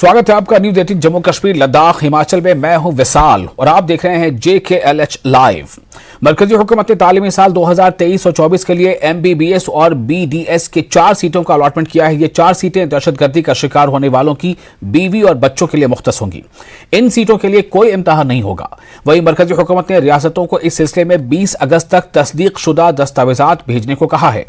स्वागत है आपका न्यूज 18 जम्मू कश्मीर लद्दाख हिमाचल में। मैं हूं विशाल और आप देख रहे हैं JKLH लाइव। मरकजी हुकूमत ने तालीमी साल 2023 और 24 के लिए MBBS और BDS के 4 सीटों का अलॉटमेंट किया है। ये 4 सीटें दहशतगर्दी का शिकार होने वालों की बीवी और बच्चों के लिए मुख्तस होंगी। इन सीटों के लिए कोई इम्तहान नहीं होगा। वहीं मरकजी हुकूमत ने रियासतों को इस सिलसिले में 20 अगस्त तक तस्दीक शुदा दस्तावेजात भेजने को कहा है।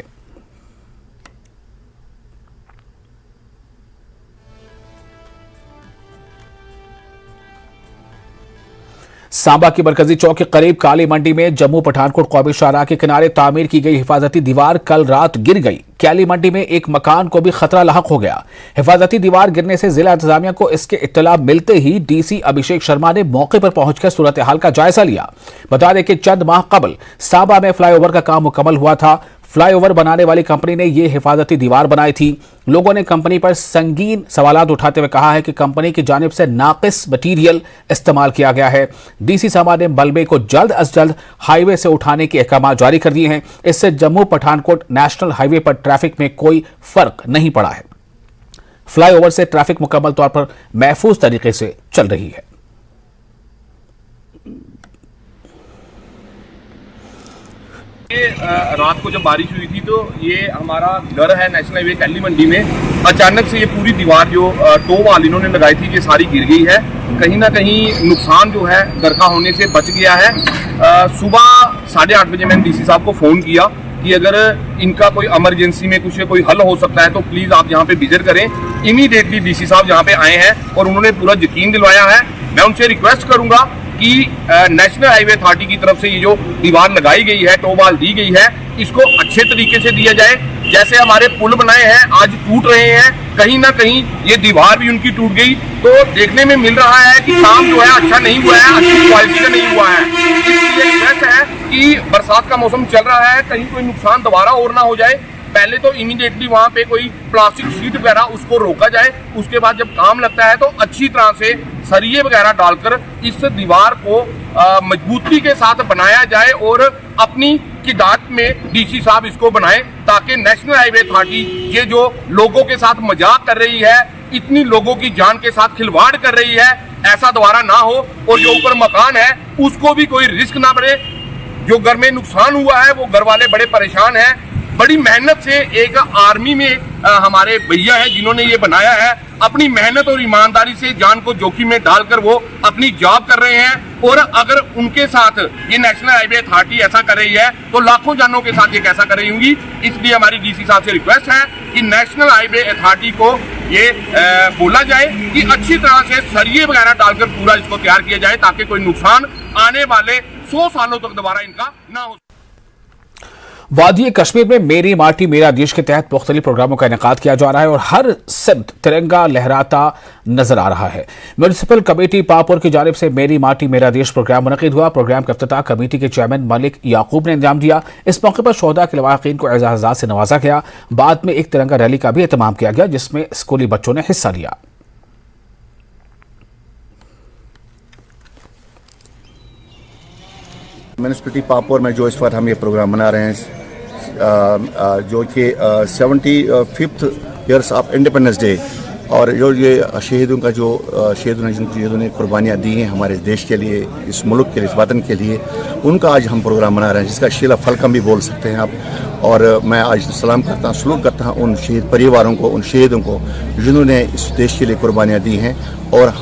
सांबा की मरकजी चौक के करीब काली मंडी में जम्मू पठानकोट कौमी शाहराह के किनारे तामीर की गई हिफाजती दीवार कल रात गिर गई। काली मंडी में एक मकान को भी खतरा लाहक हो गया। हिफाजती दीवार गिरने से जिला इंतजामिया को इसके इत्तला मिलते ही DC अभिषेक शर्मा ने मौके पर पहुंचकर सूरत हाल का जायजा लिया। बता दें कि चंद माह कबल सांबा में फ्लाईओवर का काम मुकम्मल हुआ था। फ्लाईओवर बनाने वाली कंपनी ने यह हिफाजती दीवार बनाई थी। लोगों ने कंपनी पर संगीन सवालात उठाते हुए कहा है कि कंपनी की जानिब से नाकिस मटीरियल इस्तेमाल किया गया है। DC सांबा ने मलबे को जल्द अज जल्द हाईवे से उठाने के अहकाम जारी कर दिए हैं। इससे जम्मू पठानकोट नेशनल हाईवे पर ट्रैफिक में कोई फर्क नहीं पड़ा है। फ्लाईओवर से ट्रैफिक मुकम्मल तौर पर महफूज तरीके से चल रही है। रात को जब बारिश हुई थी तो ये हमारा घर है नेशनल हाईवे काली मंडी में, अचानक से ये पूरी दीवार जो टो वाल इन्होंने लगाई थी ये सारी गिर गई है। कहीं ना कहीं नुकसान जो है घर का होने से बच गया है। सुबह 8:30 बजे मैंने DC साहब को फ़ोन किया कि अगर इनका कोई इमरजेंसी में कुछ कोई हल हो सकता है तो प्लीज़ आप यहाँ पे विजिट करें। इमीडिएटली DC साहब यहाँ पे आए हैं और उन्होंने पूरा यकीन दिलवाया है। मैं उनसे रिक्वेस्ट करूँगा कि नेशनल हाईवे अथॉरिटी की तरफ से ये जो दीवार लगाई गई है, टोबाल दी गई है, इसको अच्छे तरीके से दिया जाए। जैसे हमारे पुल बनाए हैं आज टूट रहे हैं, कहीं ना कहीं ये दीवार भी उनकी टूट गई तो देखने में मिल रहा है कि काम जो है अच्छा नहीं हुआ है, अच्छी क्वालिटी का नहीं हुआ है। इसलिए रिक्वेस्ट है कि बरसात का मौसम चल रहा है, कहीं कोई नुकसान दोबारा और ना हो जाए। पहले तो इमीडिएटली वहाँ पे कोई प्लास्टिक शीट वगैरह उसको रोका जाए। उसके बाद जब काम लगता है तो अच्छी तरह से सरिये वगैरह डालकर इस दीवार को मजबूती के साथ बनाया जाए और अपनी किदात में DC साहब इसको बनाएं ताकि नेशनल हाईवे अथॉरिटी ये जो लोगों के साथ मजाक कर रही है, इतनी लोगों की जान के साथ खिलवाड़ कर रही है, ऐसा दोबारा ना हो और जो ऊपर मकान है उसको भी कोई रिस्क ना पड़े। जो घर में नुकसान हुआ है वो घर वाले बड़े परेशान हैं। बड़ी मेहनत से एक आर्मी में हमारे भैया हैं जिन्होंने ये बनाया है, अपनी मेहनत और ईमानदारी से जान को जोखिम में डालकर वो अपनी जॉब कर रहे हैं। और अगर उनके साथ ये नेशनल हाईवे अथॉरिटी ऐसा कर रही है तो लाखों जानों के साथ ये कैसा कर रही होंगी। इसलिए हमारी DC साहब से रिक्वेस्ट है कि नेशनल हाईवे अथॉरिटी को ये बोला जाए कि अच्छी तरह से सरिये वगैरह डालकर पूरा इसको तैयार किया जाए ताकि कोई नुकसान आने वाले 100 सालों तक दोबारा इनका ना हो। वादी कश्मीर में मेरी माटी मेरा देश के तहत मुख्तलिफ प्रोग्रामों का इनेकाद किया जा रहा है और हर सिमत तिरंगा लहराता नजर आ रहा है। म्यूनिसिपल कमेटी पापुर की जानिब से मेरी माटी मेरा देश प्रोग्राम मुनक़िद हुआ। प्रोग्राम का इफ्तिताह कमेटी के चेयरमैन मलिक याकूब ने अंजाम दिया। इस मौके पर शोहदा के लवाक़ीन को एजाज़ात से नवाजा गया। बाद में एक तिरंगा रैली का भी एहतमाम किया गया जिसमें स्कूली बच्चों ने हिस्सा लिया। म्यूनिसिपलिटी पापुर में जो इस वक्त हम ये प्रोग्राम मना रहे हैं जो कि 75th years of independence day और जो ये शहीदों का जो शहीदों ने कुर्बानियाँ दी हैं हमारे देश के लिए, इस मुल्क के लिए, इस वतन के लिए, उनका आज हम प्रोग्राम मना रहे हैं जिसका शीला फलकम भी बोल सकते हैं आप। और मैं आज सलाम करता हूँ, सलूट करता हूँ उन शहीद परिवारों को, उन शहीदों को जिन्होंने इस देश के लिए कुर्बानियाँ दी हैं। और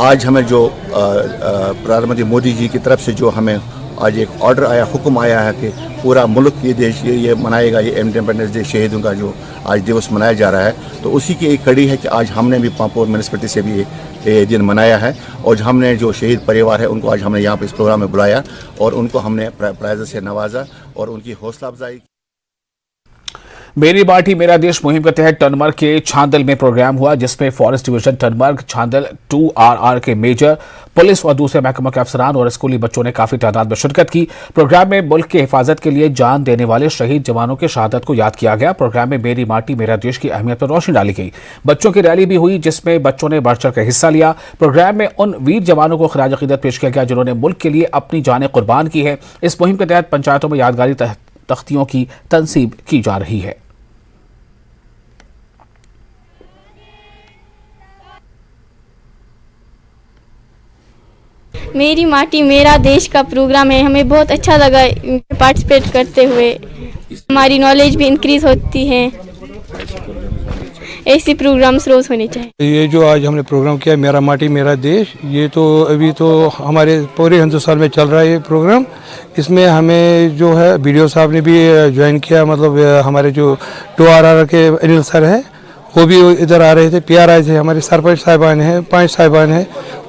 आज हमें जो प्रधानमंत्री मोदी जी की तरफ से जो हमें आज एक ऑर्डर आया, हुक्म आया है कि पूरा मुल्क ये देश ये मनाएगा, ये इंडिपेंडेंस डे शहीदों का जो आज दिवस मनाया जा रहा है, तो उसी की एक कड़ी है कि आज हमने भी पापुर म्यूनिसिपलिटी से भी ये दिन मनाया है। और हमने जो शहीद परिवार है उनको आज हमने यहाँ पे इस प्रोग्राम में बुलाया और उनको हमने प्राइज़ से नवाजा और उनकी हौसला अफजाई। मेरी माटी मेरा देश मुहिम के तहत टनमर्ग के छांदल में प्रोग्राम हुआ जिसमें फॉरेस्ट डिवीजन टनमर्ग छांदल 2RR के मेजर, पुलिस और दूसरे महकमों के अफसरान और स्कूली बच्चों ने काफी तादाद में शिरकत की। प्रोग्राम में मुल्क की हिफाजत के लिए जान देने वाले शहीद जवानों की शहादत को याद किया गया। प्रोग्राम में मेरी माटी मेरा देश की अहमियत पर रोशनी डाली गई। बच्चों की रैली भी हुई जिसमें बच्चों ने बढ़ चढ़ कर हिस्सा लिया। प्रोग्राम में उन वीर जवानों को खिराज अकीदत पेश किया गया जिन्होंने मुल्क के लिए अपनी जानें कुर्बान की है। इस मुहिम के तहत पंचायतों में यादगारी तख्तियों की तनसीब की जा रही है। मेरी माटी मेरा देश का प्रोग्राम है, हमें बहुत अच्छा लगा पार्टिसिपेट करते हुए। हमारी नॉलेज भी इंक्रीज होती है। ऐसे प्रोग्राम्स रोज होने चाहिए। ये जो आज हमने प्रोग्राम किया मेरा माटी मेरा देश, ये तो अभी तो हमारे पूरे हिंदुस्तान में चल रहा है ये प्रोग्राम। इसमें हमें जो है बीडीओ साहब ने भी ज्वाइन किया, मतलब हमारे जो 2RR के अनिल सर है वो भी इधर आ रहे थे, पीआर आए थे, हमारे सरपंच साहिबान हैं, 5 साहिबान हैं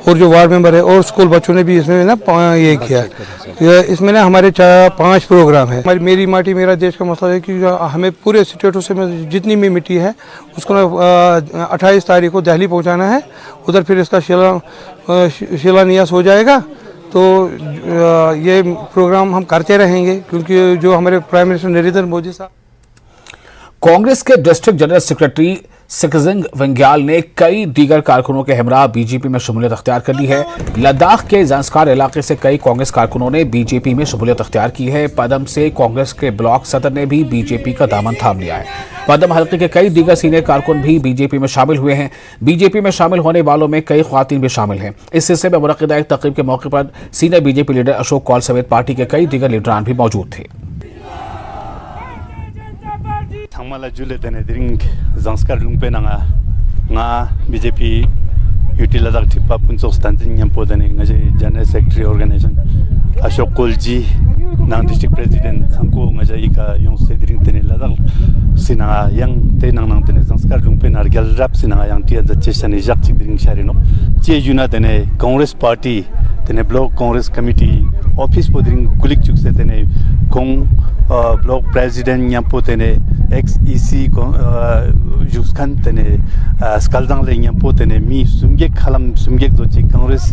और जो वार्ड मेंबर है और स्कूल बच्चों ने भी इसमें ना ये किया। इसमें ना हमारे 5 प्रोग्राम है। हमारी मेरी माटी मेरा देश का मतलब है कि हमें पूरे स्टेटों से जितनी भी मिट्टी है उसको 28 तारीख को दिल्ली पहुंचाना है। उधर फिर इसका शिलान्यास हो जाएगा। तो ये प्रोग्राम हम करते रहेंगे क्योंकि जो हमारे प्राइम मिनिस्टर नरेंद्र मोदी साहब। कांग्रेस के डिस्ट्रिक्ट जनरल सेक्रेटरी सिकजिंग वंग्याल ने कई दीगर कारकुनों के हमरा बीजेपी में शमूलियत अख्तियार कर ली है। लद्दाख के ज़ंस्कार इलाके से कई कांग्रेस कारकुनों ने बीजेपी में शमूलियत अख्तियार की है। पदम से कांग्रेस के ब्लॉक सदर ने भी बीजेपी का दामन थाम लिया है। पदम हल्के के कई दीगर सीनियर कारकुन भी बीजेपी में शामिल हुए हैं। बीजेपी में शामिल होने वालों में कई ख्वातीन भी शामिल हैं। इस सिलसिले में मुनक्किदा एक तकरीब के मौके पर senior BJP leader Ashok Kaul समेत पार्टी के कई दीगर लीडरान भी मौजूद थे। Thangmala jule tene dring zanskar lungpe nanga nga BJP UT Ladakh Thipa Punchok Stantin Nyampo tene nga General Secretary Organization Ashok Kolji nang District President Thangko nga ika yong se dring tene Ladakh sina yang te nang tene zanskar lungpe nargal rap sina yang tia jache sani jak chik dring sharino che juna tene Congress Party tene Block Congress Committee Office podring kulik chuk se tene Kong Block President Nyampo tene ex-EC Juskan tene skaldang le Nyampo tene mi sumgek khalam sumgek doche Congress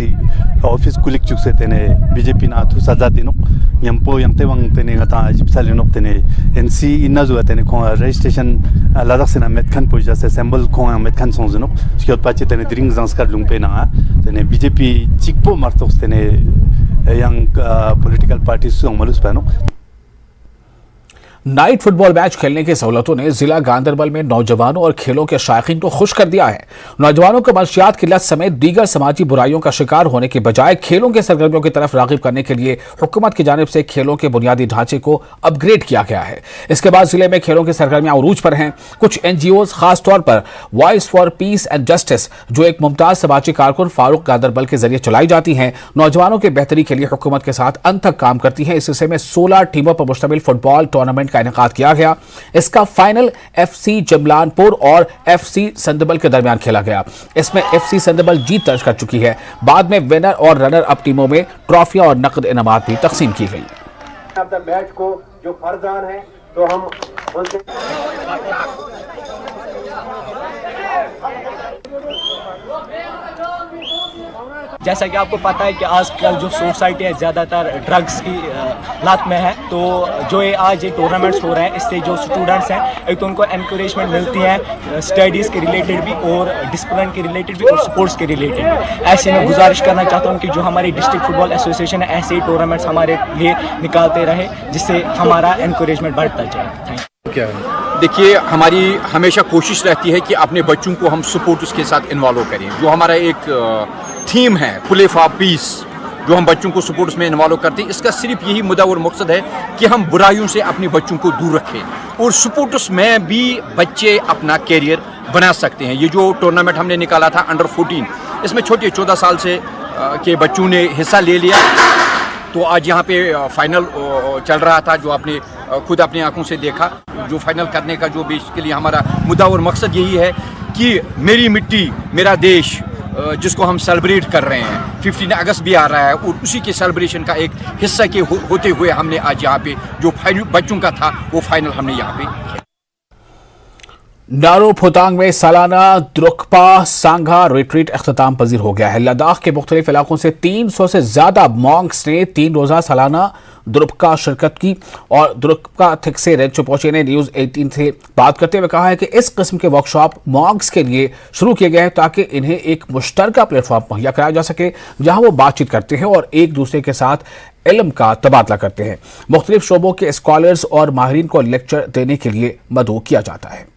office kulik chuk se tene BJP na thu sajati no Nyampo yang tewang tene ngata jipsali no tene NC inna zo tene ko registration Ladakh sena metkan poja se symbol ko metkan song no skot pache tene dring zanskar lungpe na tene BJP chikpo martok tene yang political parties song malus pa no। Night football match खेलने की सहूलतों ने जिला गांधरबल में नौजवानों और खेलों के शायकीन को खुश कर दिया है। नौजवानों को मंशियात की लत समेत दीगर समाजी बुराइयों का शिकार होने के बजाय खेलों के सरगर्मियों की तरफ रागिब करने के लिए हुकूमत की जानिब से खेलों के बुनियादी ढांचे को अपग्रेड किया गया है। इसके बाद जिले में खेलों की सरगर्मियां उरूज पर हैं। कुछ NGOs खासतौर पर voice for piece and justice, जो एक मुमताज समाजी कारकुन फारूक गांधरबल के जरिए चलाई जाती हैं, नौजवानों के बेहतरी के लिए हुकूमत के साथ अनथक काम करती हैं। इस सिलसिले में 16 टीमों पर मुश्तमिल फुटबॉल टूर्नामेंट का इनेकाद किया गया। इसका फाइनल FC जमलानपुर और FC संदबल के दरमियान खेला गया। इसमें FC संदबल जीत दर्ज कर चुकी है। बाद में विनर और रनर अप टीमों में ट्रॉफियां और नकद इनामात भी तकसीम की गई। मैच को जो फर्जान है तो हम उनसे जैसा कि आपको पता है कि आजकल जो सोसाइटी है ज़्यादातर ड्रग्स की लत में है, तो जो ये आज ये टूर्नामेंट्स हो रहे हैं इससे जो स्टूडेंट्स हैं एक तो उनको एनकरेजमेंट मिलती है स्टडीज़ के रिलेटेड भी और डिसिप्लिन के रिलेटेड भी और स्पोर्ट्स के रिलेटेड भी। ऐसे में गुजारिश करना चाहता हूँ कि जो हमारी डिस्ट्रिक्ट फुटबॉल एसोसिएशन है ऐसे ही टूर्नामेंट्स हमारे लिए निकालते रहे जिससे हमारा एनकरेजमेंट बढ़ता जाए। Thank you. क्या है? देखिए, हमारी हमेशा कोशिश रहती है कि अपने बच्चों को हम सपोर्ट्स के साथ इन्वॉल्व करें। जो हमारा एक थीम है प्ले फॉर पीस, जो हम बच्चों को सपोर्ट्स में इन्वॉल्व करते हैं, इसका सिर्फ यही मुद्दा और मकसद है कि हम बुराइयों से अपने बच्चों को दूर रखें और सपोर्ट्स में भी बच्चे अपना कैरियर बना सकते हैं। ये जो टूर्नामेंट हमने निकाला था अंडर 14, इसमें छोटे 14 साल से के बच्चों ने हिस्सा ले लिया। तो आज यहाँ पे फाइनल चल रहा था, जो आपने खुद अपनी आंखों से देखा। जो फाइनल करने का जो बेसिकली हमारा मुद्दा और मकसद यही है कि मेरी मिट्टी मेरा देश, जिसको हम सेलिब्रेट कर रहे हैं, 15 अगस्त भी आ रहा है और उसी के सेलिब्रेशन का एक हिस्सा के होते हुए हमने आज यहाँ पे जो फाइनल बच्चों का था वो फाइनल हमने यहाँ पे। नारो फोतांग में सालाना द्रुकपा सांघा रिट्रीट अख्ताम पजीर हो गया है। लद्दाख के मुख्तलिफ इलाकों से 300 से ज्यादा मॉन्क्स ने 3 रोजा सालाना द्रुकपा शिरकत की और द्रुकपा थिक से रेंचोपोचे ने न्यूज़ 18 से बात करते हुए कहा है कि इस किस्म के वर्कशॉप मॉन्क्स के लिए शुरू किए गए हैं ताकि इन्हें एक मुश्तरका प्लेटफॉर्म मुहैया कराया जा सके जहां वो बातचीत करते हैं और एक दूसरे के साथ इल्म का तबादला करते हैं। मुख्तलिफ शोबों के स्कॉलर्स और माहिरीन को लेक्चर देने के लिए मदऊ किया जाता है।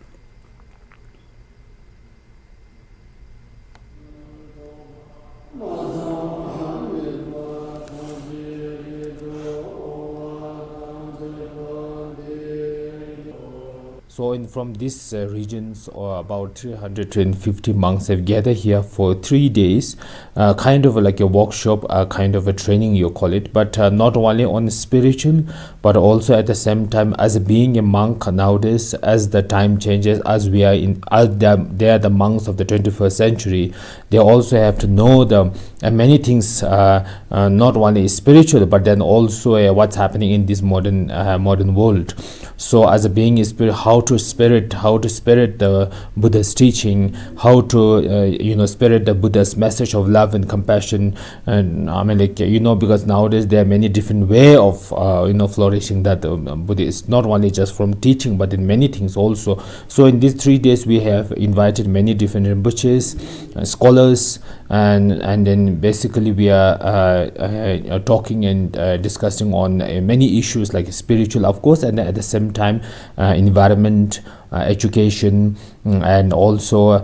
So from these regions, about 350 monks have gathered here for 3 days, kind of like a workshop, kind of a training you call it, but not only on spiritual, but also at the same time as being a monk nowadays, as the time changes, as we are in, as they are the monks of the 21st century, they also have to know the many things, not only spiritual, but then also what's happening in this modern world. So as a being spirit, how to spirit the Buddha's teaching, how to spirit the Buddha's message of love and compassion. And I mean, like, because nowadays there are many different way of flourishing that Buddha is not only just from teaching, but in many things also. So in these 3 days we have invited many different Rinpoches, scholars, and then basically we are talking and discussing on many issues like spiritual, of course, and at the same time environment, education, and also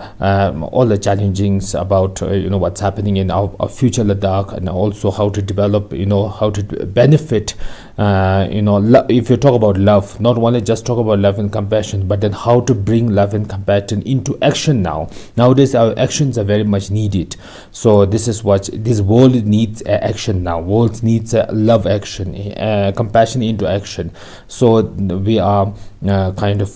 all the challengings about what's happening in our future Ladakh, and also how to develop, how to benefit, if you talk about love, not only just talk about love and compassion, but then how to bring love and compassion into action now. Nowadays our actions are very much needed. So this is what this world needs, action now. World needs love action, compassion into action. So we are kind of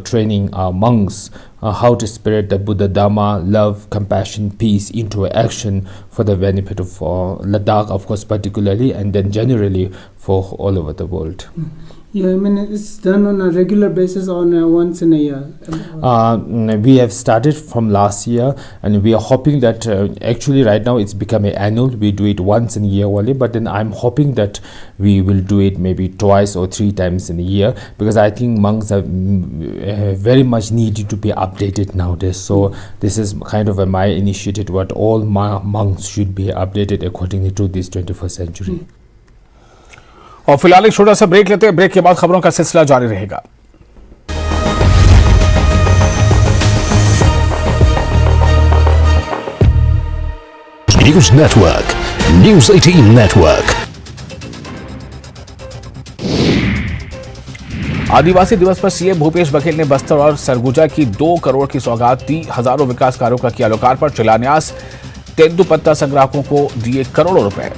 training our monks how to spirit the Buddha Dharma, love, compassion, peace into action for the benefit of Ladakh, of course, particularly, and then generally for all over the world. Yeah, I mean, it's done on a regular basis or once in a year? We have started from last year, and we are hoping that actually right now it's becoming annual. We do it once in a year only, but then I'm hoping that we will do it maybe twice or 3 times in a year, because I think monks are very much needed to be updated nowadays. So this is kind of my initiative, what all monks should be updated according to this 21st century. और फिलहाल एक छोटा सा break लेते हैं। Break के बाद खबरों का सिलसिला जारी रहेगा। News network, news 18 network. आदिवासी दिवस पर सीएम भूपेश बघेल ने बस्तर और सरगुजा की 2 करोड़ की सौगात दी। हजारों विकास कार्यों का किया लोकार्पण। शिलान्यास। तेंदुपत्ता संग्राहकों को दिए करोड़ों रुपए।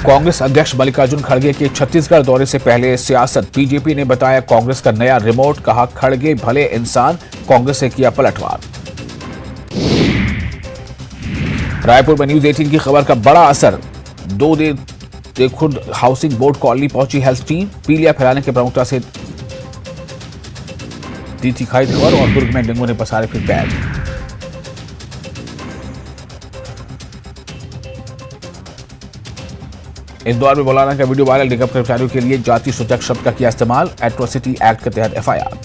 कांग्रेस अध्यक्ष मल्लिकार्जुन खड़गे के छत्तीसगढ़ दौरे से पहले सियासत। बीजेपी ने बताया कांग्रेस का नया रिमोट। कहा खड़गे भले इंसान, कांग्रेस से किया पलटवार। रायपुर में न्यूज 18 की खबर का बड़ा असर। 2 दिन खुद हाउसिंग बोर्ड कॉलोनी पहुंची हेल्थ टीम। पीलिया फैलाने की प्रमुखता से दी थी खाई खबर। और दुर्ग में डेंगू ने पसारे फिर पैर। इंदौर में मौलाना का वीडियो वायरल। निगम कर्मचारियों के लिए जाति सूचक शब्द का किया इस्तेमाल। एट्रोसिटी एक्ट के तहत एफआईआर।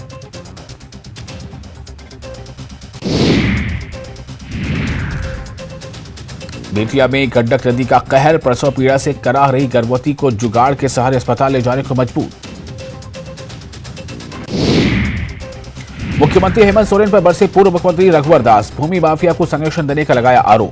बेतिया में गंडक नदी का कहर। प्रसव पीड़ा से कराह रही गर्भवती को जुगाड़ के सहारे अस्पताल ले जाने को मजबूर। मुख्यमंत्री हेमंत सोरेन पर बरसे पूर्व मुख्यमंत्री रघुवर दास। भूमि माफिया को संरक्षण देने का लगाया आरोप।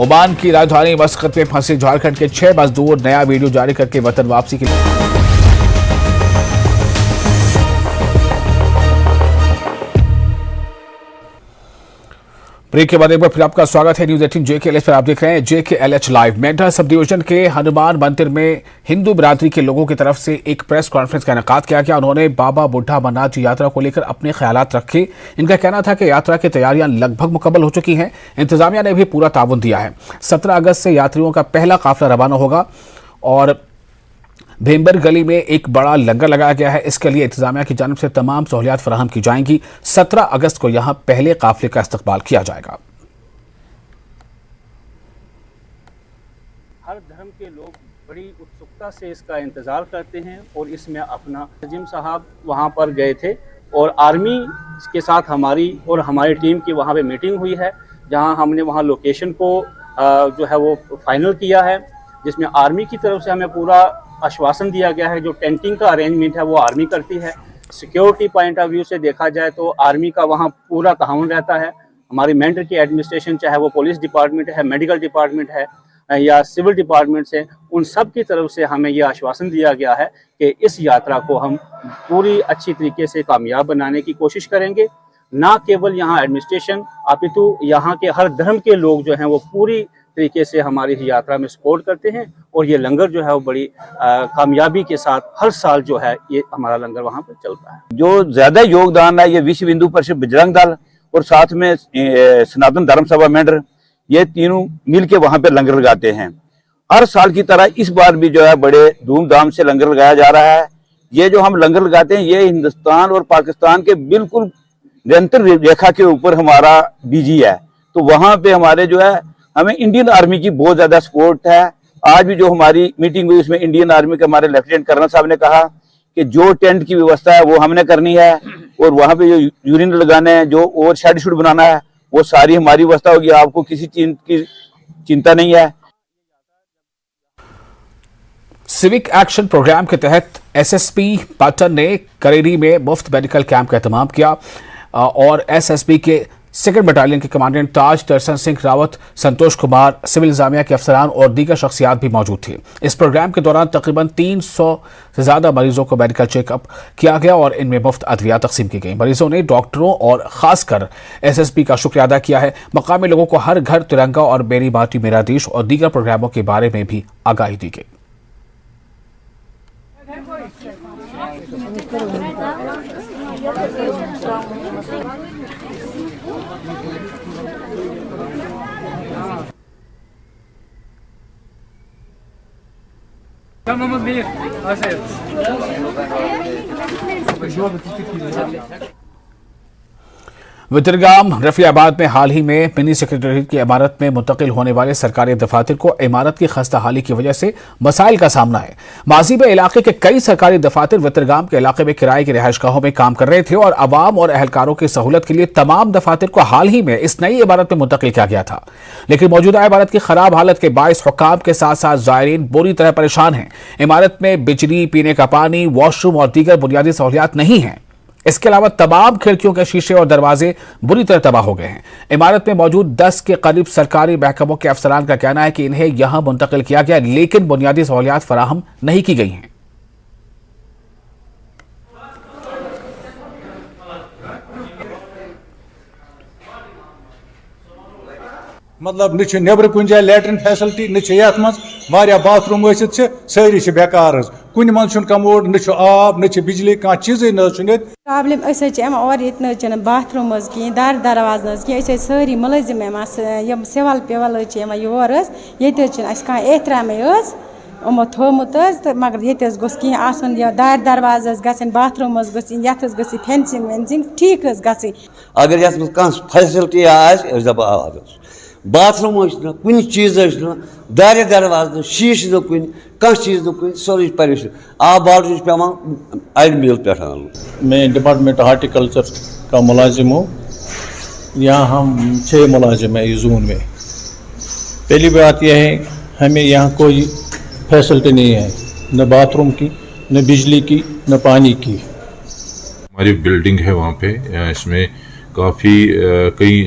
ओमान की राजधानी मस्कत में फंसे झारखंड के 6 मजदूर। नया वीडियो जारी करके वतन वापसी की ब्रेक के बाद एक बार फिर आपका स्वागत है न्यूज 18 JKLH पर। आप देख रहे हैं JKLH लाइव। मेंढा सब डिवीजन के हनुमान मंदिर में हिंदू बिरादरी के लोगों की तरफ से एक प्रेस कॉन्फ्रेंस का इनेकाद किया गया। उन्होंने बाबा बुढ़ा अमरनाथ जी यात्रा को लेकर अपने ख्यालात रखे। इनका कहना था कि यात्रा की तैयारियां लगभग मुकम्मल हो चुकी हैं। इंतजामिया ने भी पूरा ताउन दिया है। 17 अगस्त से यात्रियों का पहला काफिला रवाना होगा और भेम्बर गली में एक बड़ा लंगर लगाया गया है। इसके लिए इंतजामिया की जानिब से तमाम सहूलियात फराहम की जाएंगी। 17 अगस्त को यहां पहले काफिले का इस्तकबाल किया जाएगा। हर धर्म के लोग बड़ी उत्सुकता से इसका इंतज़ार करते हैं और इसमें अपना नजीम साहब वहां पर गए थे और आर्मी के साथ हमारी और हमारी टीम की वहां पे मीटिंग हुई है, जहां हमने वहां लोकेशन को जो है वो फाइनल किया है, जिसमें आर्मी की तरफ से हमें पूरा आश्वासन दिया गया है। जो टेंटिंग का अरेंजमेंट है वो आर्मी करती है। सिक्योरिटी पॉइंट ऑफ व्यू से देखा जाए तो आर्मी का वहाँ पूरा ताउन रहता है। हमारी मेंटर की एडमिनिस्ट्रेशन, चाहे वो पुलिस डिपार्टमेंट है, मेडिकल डिपार्टमेंट है या सिविल डिपार्टमेंट से, उन सब की तरफ से हमें ये आश्वासन दिया गया है कि इस यात्रा को हम पूरी अच्छी तरीके से कामयाब बनाने की कोशिश करेंगे। ना केवल यहाँ एडमिनिस्ट्रेशन अपितु यहाँ के हर धर्म के लोग जो हैं वो पूरी तरीके से हमारी इस यात्रा में सपोर्ट करते हैं और ये लंगर जो है वो बड़ी कामयाबी के साथ हर साल जो है ये हमारा लंगर वहाँ पर चलता है। जो ज्यादा योगदान है ये विश्व हिंदू परिषद बजरंग दल और साथ में सनातन धर्म सभा मेंढर, ये तीनों मिलके वहां पे लंगर लगाते हैं। हर साल की तरह इस बार भी जो है बड़े धूमधाम से लंगर लगाया जा रहा है। ये जो हम लंगर लगाते हैं ये हिंदुस्तान और पाकिस्तान के बिल्कुल निरंतर रेखा के ऊपर हमारा बीजी है, तो वहां पे हमारे जो है हमें इंडियन आर्मी की बहुत ज्यादा सपोर्ट है। आज भी जो हमारी मीटिंग हुई उसमें इंडियन आर्मी के हमारे लेफ्टिनेंट कर्नल साहब ने कहा कि जो टेंट की व्यवस्था है वो हमने करनी है और वहां पे जो यूरिन लगाने हैं, जो और शेड शुड बनाना है, वो सारी हमारी व्यवस्था होगी। आपको किसी चीज की चिंता नहीं है। सिविक एक्शन प्रोग्राम के तहत एसएसपी पाटन ने करेरी में मुफ्त मेडिकल कैंप का एहतमाम किया और एसएसपी के सेकंड बटालियन के कमांडेंट ताज दर्शन सिंह रावत, संतोष कुमार, सिविल इंतजामिया के अफसरान और दीगर शख्सियात भी मौजूद थे। इस प्रोग्राम के दौरान तकरीबन 300 से ज्यादा मरीजों को मेडिकल चेकअप किया गया और इनमें मुफ्त अद्विया तकसीम की गई। मरीजों ने डॉक्टरों और खासकर एसएसपी का शुक्रिया अदा किया है। मकामी लोगों को हर घर तिरंगा और मेरी माटी मेरा देश और दीगर प्रोग्रामों के बारे में भी आगाही दी गई। वितरगाम रफियाबाद में हाल ही में मिनी सेक्रेटरीट की इमारत में मुंतकिल होने वाले सरकारी दफातर को इमारत की खस्ता हाली की वजह से मसाइल का सामना है। माजी में इलाके के कई सरकारी दफातर वितरगाम के इलाके में किराए की रिहायशगाहों में काम कर रहे थे और आवाम और एहलकारों की सहूलत के लिए तमाम दफातर को हाल ही में इस नई इमारत में मुंतकिल किया गया था, लेकिन मौजूदा इमारत की खराब हालत के बायस हुक्काम के साथ साथ ज़ायरीन बुरी तरह परेशान हैं। इमारत में बिजली, पीने का पानी, वॉशरूम और दीगर बुनियादी सहूलियात नहीं हैं। इसके अलावा तमाम खिड़कियों के शीशे और दरवाजे बुरी तरह तबाह हो गए हैं। इमारत में मौजूद 10 के करीब सरकारी महकमों के अफसरान का कहना है कि इन्हें यहां मुंतकिल किया गया, लेकिन बुनियादी सहूलियात फराहम नहीं की गई हैं। मतलब न नबर कुन जाए लैट्रिन फैसिलिटी, न मज बाथरूम सारी बेकार, कुन मन कमोड, न आब, न बिजली, कह चीज प्रॉब्लम और बाथरूम कहीं दार दरवाज कहीं सारी मुलजिम सिवल पिवल योर ये कह एहतराम यमो थोमुत मगर ये कहीं दार दरवाज गन, बाथरूम गन, फेंसिंग वेंसिंग ठीक गई। अगर ये फैसिलिटी आवाज बाथरूम कुन चीज दार दरवाज शीश कुन कह चीज कुन सोरी परेशान आब वाटर पे अड़ मिल पे। मैं डिपार्टमेंट हार्टिकल्चर का मुलाजिम हूँ। यहाँ हम 6 मुलाजिम हैं इस जोन में। पहली बात यह है हमें यहाँ कोई फैसिलिटी नहीं है, न बाथरूम की, न बिजली की, न पानी की। हमारी बिल्डिंग है वहाँ पे, इसमें काफ़ी कई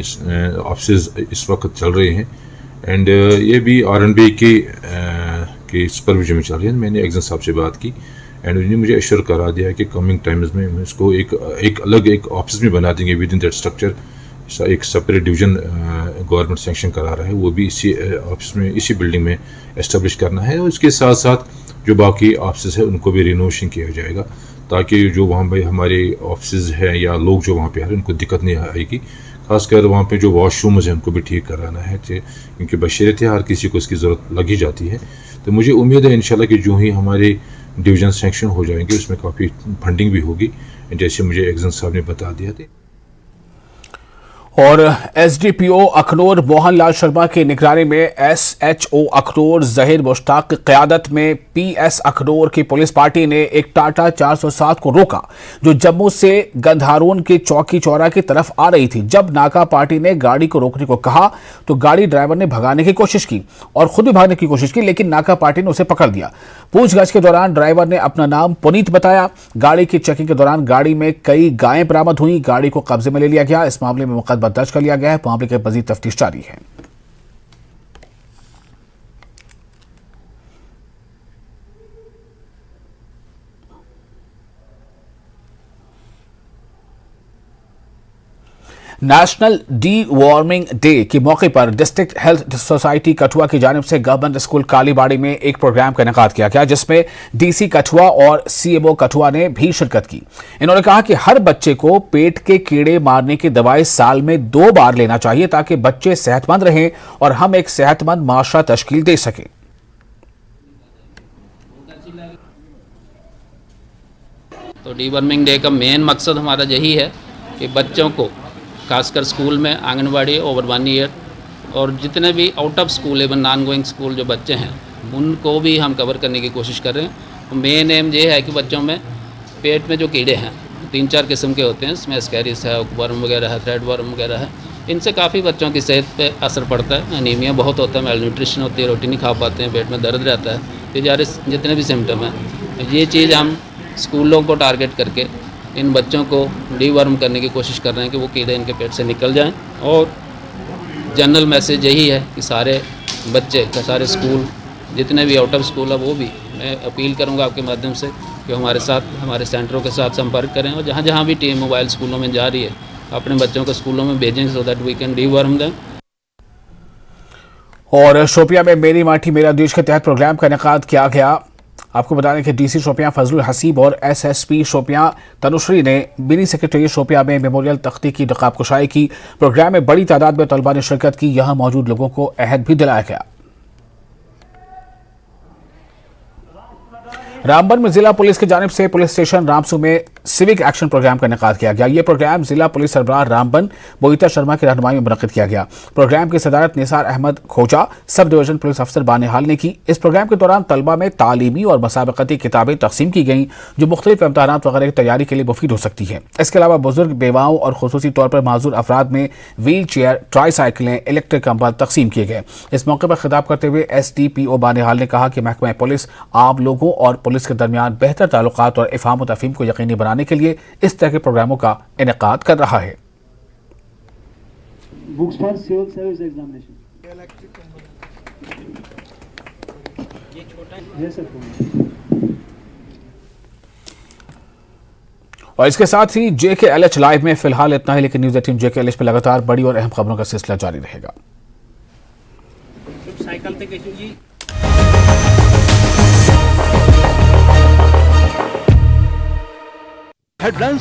ऑफिस इस वक्त चल रहे हैं एंड ये भी R&B की सुपरविजन में चल रही है। मैंने एग्जाम साहब से बात की एंड उन्होंने मुझे एश्योर करा दिया कि कमिंग टाइम्स में हम इसको एक अलग एक ऑफिस में बना देंगे विद इन दैट स्ट्रक्चर। एक सेपरेट डिवीज़न गवर्नमेंट सेंक्शन करा रहा है, वो भी इसी ऑफिस में, इसी बिल्डिंग में इस्टेब्लिश करना है और इसके साथ साथ जो बाकी ऑफिस है उनको भी रिनोवेशन किया जाएगा ताकि जो वहाँ पे हमारे ऑफिस हैं या लोग जो वहाँ पे आ रहे हैं उनको दिक्कत नहीं आएगी। खासकर वहाँ पे जो वॉशरूम्स हैं उनको भी ठीक कराना है क्योंकि बशरत हर किसी को इसकी ज़रूरत लगी जाती है। तो मुझे उम्मीद है इंशाल्लाह कि जो ही हमारे डिवीज़न सेंक्शन हो जाएंगे उसमें काफ़ी फंडिंग भी होगी जैसे मुझे एग्जाम साहब ने बता दिया था। और एसडीपीओ अखनूर मोहनलाल शर्मा की निगरानी में एसएचओ अखनूर जहीर मुश्ताक की क़यादत में पीएस अखनूर की पुलिस पार्टी ने एक टाटा 407 को रोका जो जम्मू से गंधारून के चौकी चौरा की तरफ आ रही थी। जब नाका पार्टी ने गाड़ी को रोकने को कहा तो गाड़ी ड्राइवर ने भगाने की कोशिश की और खुद भी भागने की कोशिश की, लेकिन नाका पार्टी ने उसे पकड़ दिया। पूछताछ के दौरान ड्राइवर ने अपना नाम पुनीत बताया। गाड़ी की चेकिंग के दौरान गाड़ी में कई गायें बरामद हुई। गाड़ी को कब्जे में ले लिया गया। इस मामले में मुकदमा दर्ज कर लिया गया है। मामले की मजीद तफ्तीश जारी है। नेशनल डी वार्मिंग डे के मौके पर डिस्ट्रिक्ट हेल्थ सोसाइटी कठुआ की जानिब से गवर्नमेंट स्कूल कालीबाड़ी में एक प्रोग्राम का इनेकाद किया गया जिसमें डीसी कठुआ और सीएमओ कठुआ ने भी शिरकत की। इन्होंने कहा कि हर बच्चे को पेट के कीड़े मारने की दवाई साल में 2 बार लेना चाहिए ताकि बच्चे सेहतमंद रहें और हम एक सेहतमंद माशरा तश्कील दे सकें। तो डी वार्मिंग डे का मेन मकसद हमारा यही है कि बच्चों को खासकर स्कूल में आंगनवाड़ी ओवर 1 ईयर और जितने भी आउट ऑफ स्कूल एवं नॉन गोइंग स्कूल जो बच्चे हैं उनको भी हम कवर करने की कोशिश कर रहे हैं। मेन एम ये है कि बच्चों में पेट में जो कीड़े हैं 3-4 किस्म के होते हैं, इसमें एस्कैरिस है, वर्म वगैरह है, थ्रेड वर्म वगैरह है। इनसे काफ़ी बच्चों की सेहत पे असर पड़ता है। एनीमिया बहुत होता है, मेल न्यूट्रिशन होती है, रोटी नहीं खा पाते हैं, पेट में दर्द रहता है। ये जितने भी सिम्टम हैं ये चीज़ हम स्कूलों को टारगेट करके इन बच्चों को डीवर्म करने की कोशिश कर रहे हैं कि वो कीड़े इनके पेट से निकल जाएं। और जनरल मैसेज यही है कि सारे बच्चे, सारे स्कूल जितने भी आउट ऑफ स्कूल है वो भी मैं अपील करूंगा आपके माध्यम से कि हमारे साथ, हमारे सेंटरों के साथ संपर्क करें और जहां जहां भी टीम मोबाइल स्कूलों में जा रही है अपने बच्चों को स्कूलों में भेजें सो दैट वी कैन डीवर्म दें। और शोपियां में मेरी माटी मेरा देश के तहत प्रोग्राम का इनेकाद किया गया। आपको बता दें कि डीसी शोपियां फजलुल हसीब और एसएसपी शोपियां तनुश्री ने मिनी सेक्रेटरी शोपियां में मेमोरियल तख्ती की नकाब कुशाई की। प्रोग्राम में बड़ी तादाद में तलबा ने शिरकत की। यहां मौजूद लोगों को अहद भी दिलाया गया। रामबन में जिला पुलिस की जानिब से पुलिस स्टेशन रामसू में सिविक एक्शन प्रोग्राम का इनेकाद किया गया। यह प्रोग्राम जिला पुलिस सरबराह रामबन मोहिता शर्मा की रहनुमाई में मुनक्किद किया गया। प्रोग्राम की सदारत निसार अहमद खोजा सब डिवीजन पुलिस अफसर बानिहाल ने की। इस प्रोग्राम के दौरान तलबा में तालीमी और मसाबकती किताबें तकसीम की गईं जो मुख्तलिफ इम्तहानात वगैरह की तैयारी के लिए मुफीद हो सकती है। इसके अलावा बुजुर्ग, बेवाओं और खुसूसी तौर पर माजूर अफराद में व्हील चेयर, ट्राईसाइकिलें, इलेक्ट्रिक कंबल तकसीम किए गए। इस मौके पर खिताब करते हुए SDPO बानिहाल ने कहा कि महकमा पुलिस आम लोगों और पुलिस के दरमियान बेहतर ताल्लुकात और इफ़हाम व तफ़हीम को यकीनी बनाने के लिए इस तरह के प्रोग्रामों का इनेकाद कर रहा है। Books for civil service examination. Yes, sir. और इसके साथ ही JKLH लाइव में फिलहाल इतना ही, लेकिन न्यूज़ 18 JKLH पर लगातार बड़ी और अहम खबरों का सिलसिला जारी रहेगा। साइकिल पे जी हेडलाइंस